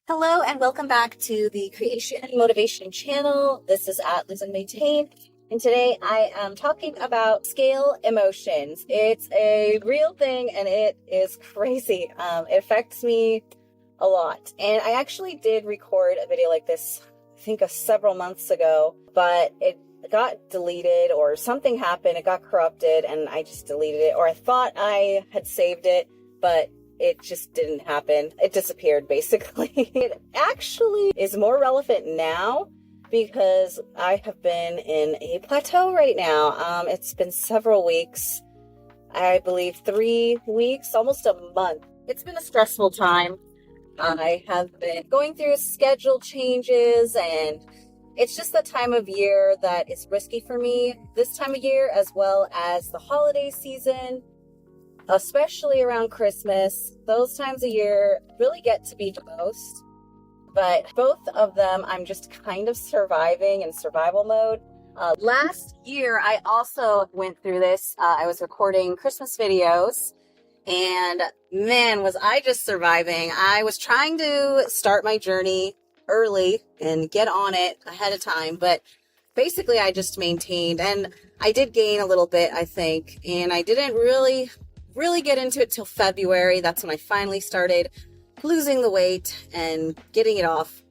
Hello and welcome back to the Creation and Motivation channel. This is at Lose and Maintain, and today I am talking about scale emotions. It's a real thing and it is crazy. It affects me a lot. And I actually did record a video like this, I think several months ago, but it got deleted or something happened. It got corrupted and I just deleted it, or I thought I had saved it, but it just didn't happen. It disappeared, basically. It actually is more relevant now because I have been in a plateau right now. It's been several weeks, I believe 3 weeks, almost a month. It's been a stressful time. I have been going through schedule changes, and it's just the time of year that is risky for me this time of year, as well as the holiday season. Especially around Christmas, those times of year really get to be the most. But both of them, I'm just kind of surviving in survival mode. Last year, I also went through this. I was recording Christmas videos, and man, was I just surviving. I was trying to start my journey early and get on it ahead of time, but basically I just maintained, and I did gain a little bit, I think, and I didn't really get into it till February. That's when I finally started losing the weight and getting it off.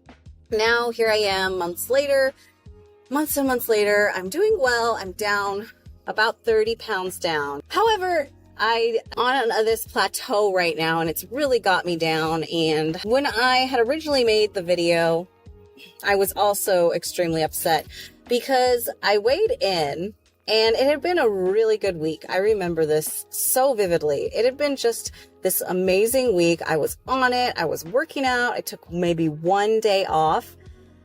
Now here I am months and months later, I'm doing well. I'm down about 30 pounds down. However, I'm on this plateau right now and it's really got me down. And when I had originally made the video, I was also extremely upset because I weighed in. And it had been a really good week. I remember this so vividly. It had been just this amazing week. I was on it. I was working out. I took maybe one day off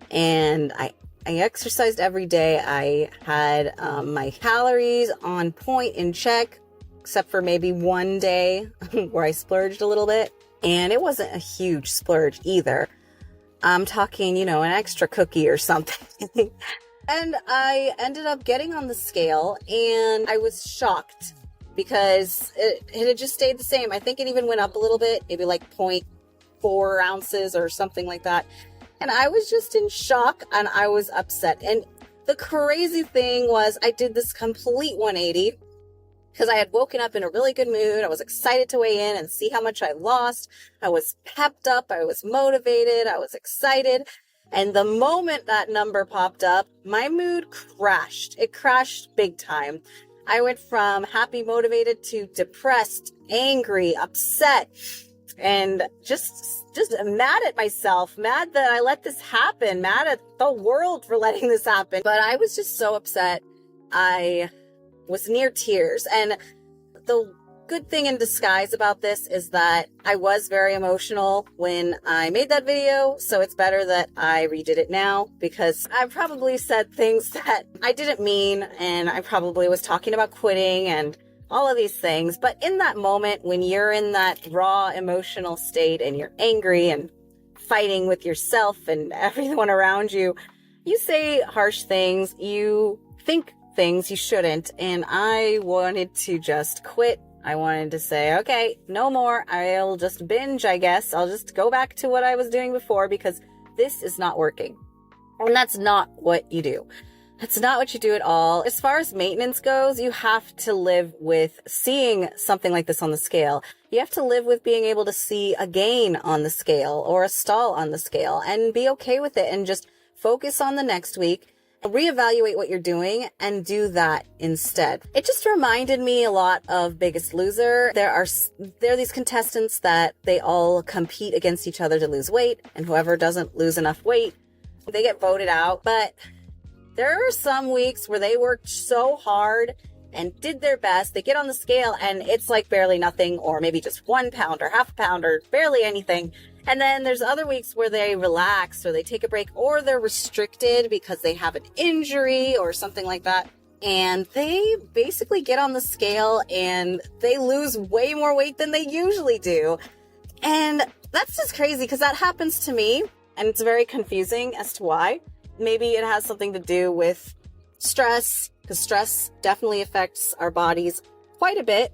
and I exercised every day. I had my calories on point in check, except for maybe one day where I splurged a little bit. And it wasn't a huge splurge either. I'm talking, an extra cookie or something. And I ended up getting on the scale and I was shocked because it had just stayed the same. I think it even went up a little bit, maybe like 0.4 ounces or something like that. And I was just in shock and I was upset. And the crazy thing was I did this complete 180 because I had woken up in a really good mood. I was excited to weigh in and see how much I lost. I was pepped up. I was motivated. I was excited. And the moment that number popped up, my mood crashed. It crashed big time. I went from happy, motivated to depressed, angry, upset, and just mad at myself, mad that I let this happen, mad at the world for letting this happen. But I was just so upset. I was near tears. And the good thing in disguise about this is that I was very emotional when I made that video, so it's better that I redid it now because I probably said things that I didn't mean, and I probably was talking about quitting and all of these things. But in that moment, when you're in that raw emotional state and you're angry and fighting with yourself and everyone around you, you say harsh things, you think things you shouldn't, and I wanted to just quit. I wanted to say, okay, no more. I'll just binge, I guess. I'll just go back to what I was doing before because this is not working. And that's not what you do. That's not what you do at all. As far as maintenance goes, you have to live with seeing something like this on the scale. You have to live with being able to see a gain on the scale or a stall on the scale and be okay with it and just focus on the next week. Reevaluate what you're doing and do that instead. It just reminded me a lot of Biggest Loser. There are these contestants that they all compete against each other to lose weight, and whoever doesn't lose enough weight, they get voted out. But there are some weeks where they worked so hard and did their best. They get on the scale and it's like barely nothing, or maybe just 1 pound or half a pound or barely anything. And then there's other weeks where they relax or they take a break or they're restricted because they have an injury or something like that. And they basically get on the scale and they lose way more weight than they usually do. And that's just crazy because that happens to me and it's very confusing as to why. Maybe it has something to do with stress, because stress definitely affects our bodies quite a bit.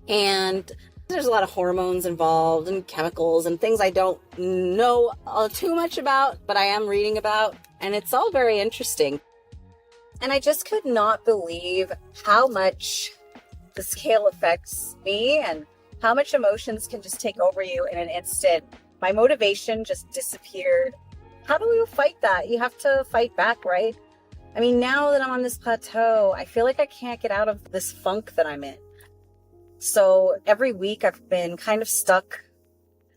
And There's a lot of hormones involved and chemicals and things I don't know too much about, but I am reading about, and it's all very interesting. And I just could not believe how much the scale affects me and how much emotions can just take over you in an instant. My motivation just disappeared. How do we fight that? You have to fight back, right? I mean, now that I'm on this plateau, I feel like I can't get out of this funk that I'm in. So every week I've been kind of stuck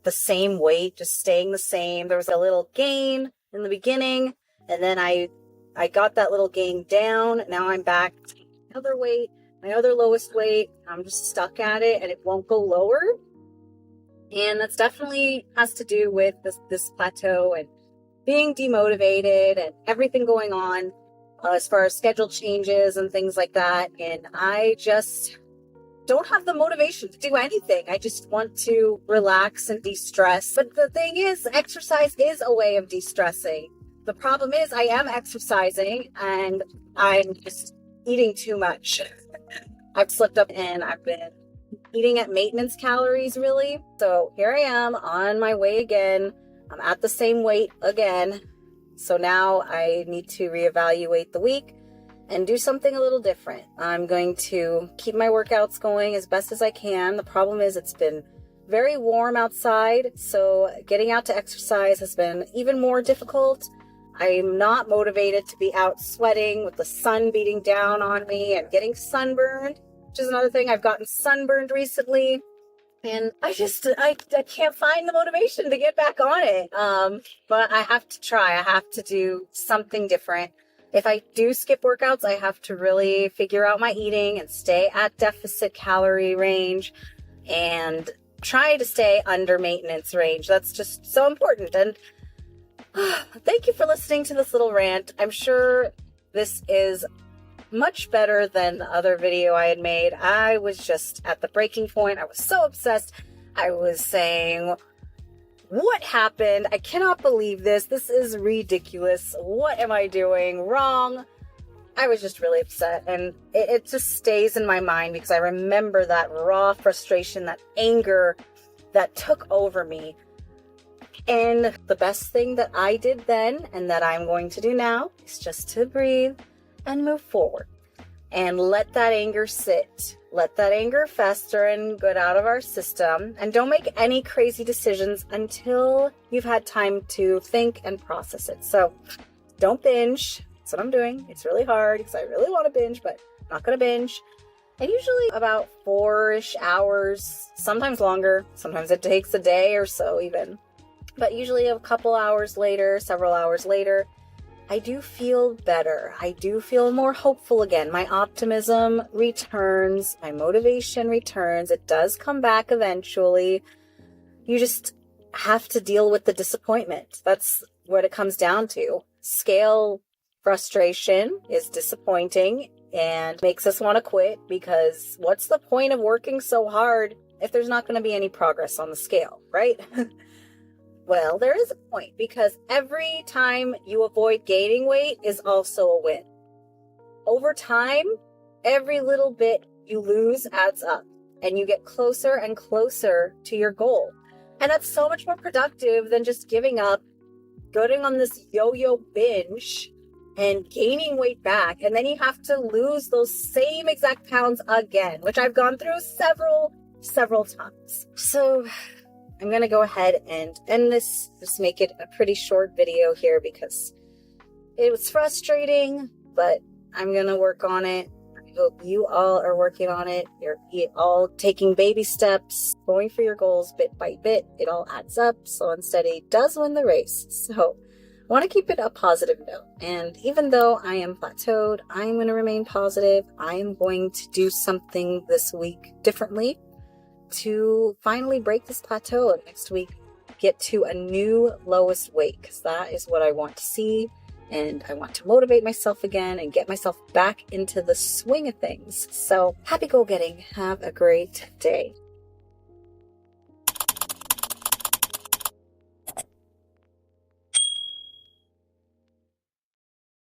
the same weight, just staying the same. There was a little gain in the beginning, and then I got that little gain down. Now I'm back to my other weight, my other lowest weight. I'm just stuck at it and it won't go lower. And that's definitely has to do with this plateau and being demotivated and everything going on as far as schedule changes and things like that. And I just don't have the motivation to do anything. I just want to relax and de-stress. But the thing is, exercise is a way of de-stressing. The problem is I am exercising and I'm just eating too much. I've slipped up and I've been eating at maintenance calories, really. So here I am on my way again. I'm at the same weight again. So now I need to reevaluate the week and do something a little different. I'm going to keep my workouts going as best as I can. The problem is it's been very warm outside, so getting out to exercise has been even more difficult. I'm not motivated to be out sweating with the sun beating down on me and getting sunburned, which is another thing. I've gotten sunburned recently, and I can't find the motivation to get back on it. But I have to try. I have to do something different. If I do skip workouts, I have to really figure out my eating and stay at deficit calorie range and try to stay under maintenance range. That's just so important. And thank you for listening to this little rant. I'm sure this is much better than the other video I had made. I was just at the breaking point. I was so obsessed. I was saying, what happened? I cannot believe this. This is ridiculous. What am I doing wrong? I was just really upset, and it just stays in my mind because I remember that raw frustration, that anger that took over me. And the best thing that I did then and that I'm going to do now is just to breathe and move forward and let that anger sit. Let that anger fester and get out of our system, and don't make any crazy decisions until you've had time to think and process it. So don't binge. That's what I'm doing. It's really hard because I really want to binge, but I'm not going to binge. And usually about 4-ish hours, sometimes longer. Sometimes it takes a day or so even. But usually a couple hours later, several hours later, I do feel better. I do feel more hopeful again. My optimism returns. My motivation returns. It does come back eventually. You just have to deal with the disappointment. That's what it comes down to. Scale frustration is disappointing and makes us want to quit, because what's the point of working so hard if there's not going to be any progress on the scale, right? Well, there is a point, because every time you avoid gaining weight is also a win. Over time, every little bit you lose adds up, and you get closer and closer to your goal. And that's so much more productive than just giving up, going on this yo-yo binge and gaining weight back. And then you have to lose those same exact pounds again, which I've gone through several times. So I'm going to go ahead and end this, just make it a pretty short video here because it was frustrating, but I'm going to work on it. I hope you all are working on it. You're all taking baby steps, going for your goals bit by bit. It all adds up. Slow and steady does win the race. So I want to keep it a positive note. And even though I am plateaued, I'm going to remain positive. I am going to do something this week differently to finally break this plateau, and next week get to a new lowest weight, because that is what I want to see, and I want to motivate myself again and get myself back into the swing of things. So happy goal getting. Have a great day.